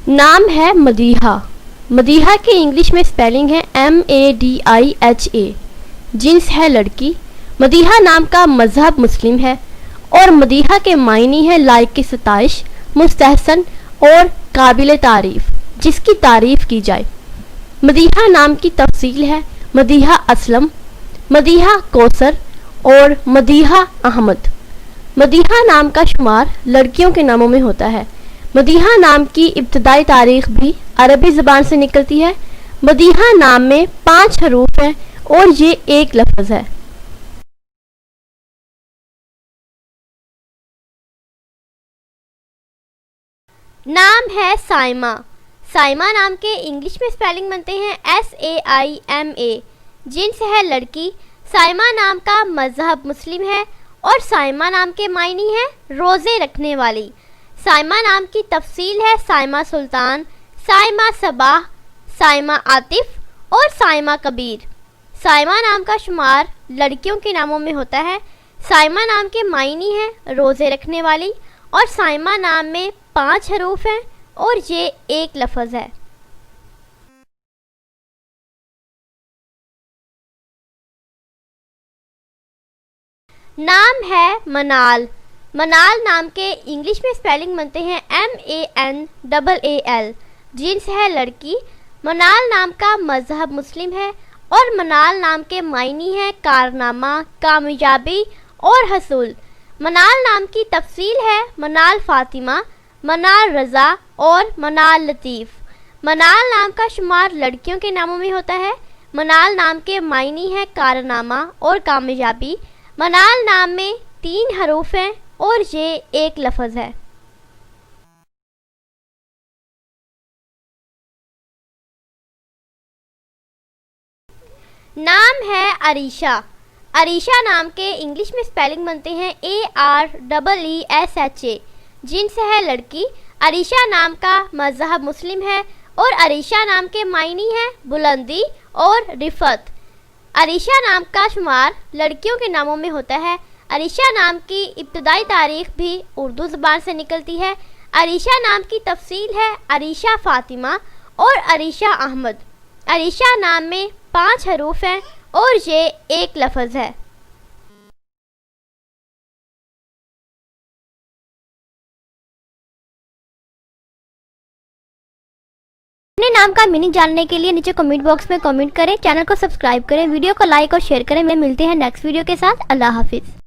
नाम है मदीहा। मदीहा के इंग्लिश में स्पेलिंग है MADIHA। जिन्स है लड़की। मदीहा नाम का मजहब मुस्लिम है और मदीहा के मायने है लायक की सताइश, मुस्तहसन और काबिल तारीफ, जिसकी तारीफ की जाए। मदीहा नाम की तफसील है मदीहा असलम, मदीहा कौसर और मदीहा अहमद। मदीहा नाम का शुमार लड़कियों के नामों में होता है। मदीहा नाम की इब्तदाई तारीख भी अरबी ज़बान से निकलती है। मदीहा नाम में 5 हरूफ हैं और ये एक लफ्ज़ है। नाम है साइमा। साइमा नाम के इंग्लिश में स्पेलिंग बनते हैं SAIMA। जिन्स है लड़की। साइमा नाम का मजहब मुस्लिम है और साइमा नाम के मायने हैं रोज़े रखने वाली। साइमा नाम की तफसील है साइमा सुल्तान, साइमा सबाह, साइमा आतिफ और साइमा कबीर। साइमा नाम का शुमार लड़कियों के नामों में होता है। साइमा नाम के मायने हैं रोज़े रखने वाली और साइमा नाम में 5 हरूफ हैं और ये एक लफ्ज़ है। नाम है मनाल। मनाल नाम के इंग्लिश में स्पेलिंग बनते हैं MANAAL। जिन्स है लड़की। मनाल नाम का मजहब मुस्लिम है और मनाल नाम के मायने हैं कारनामा, कामयाबी और हसूल। मनाल नाम की तफसील है मनाल फातिमा, मनाल रज़ा और मनाल लतीफ़। मनाल नाम का शुमार लड़कियों के नामों में होता है। मनाल नाम के मायने हैं कारनामा और कामयाबी। मनाल नाम में 3 हरूफ हैं और ये एक लफ्ज़ है। नाम है अरीशा। अरीशा नाम के इंग्लिश में स्पेलिंग बनते हैं AREESHA। जिन्स है लड़की। अरीशा नाम का मजहब मुस्लिम है और अरीशा नाम के मायने हैं बुलंदी और रिफत। अरीशा नाम का शुमार लड़कियों के नामों में होता है। अरीशा नाम की इब्तदाई तारीख भी उर्दू ज़बान से निकलती है। अरीशा नाम की तफसील है अरीशा फातिमा और अरीशा अहमद। अरीशा नाम में 5 हरूफ हैं और ये एक लफ्ज़ है। अपने नाम का मीनिंग जानने के लिए नीचे कमेंट बॉक्स में कमेंट करें, चैनल को सब्सक्राइब करें, वीडियो को लाइक और शेयर करें। मिलते हैं नेक्स्ट वीडियो के साथ। अल्लाह हाफिज़।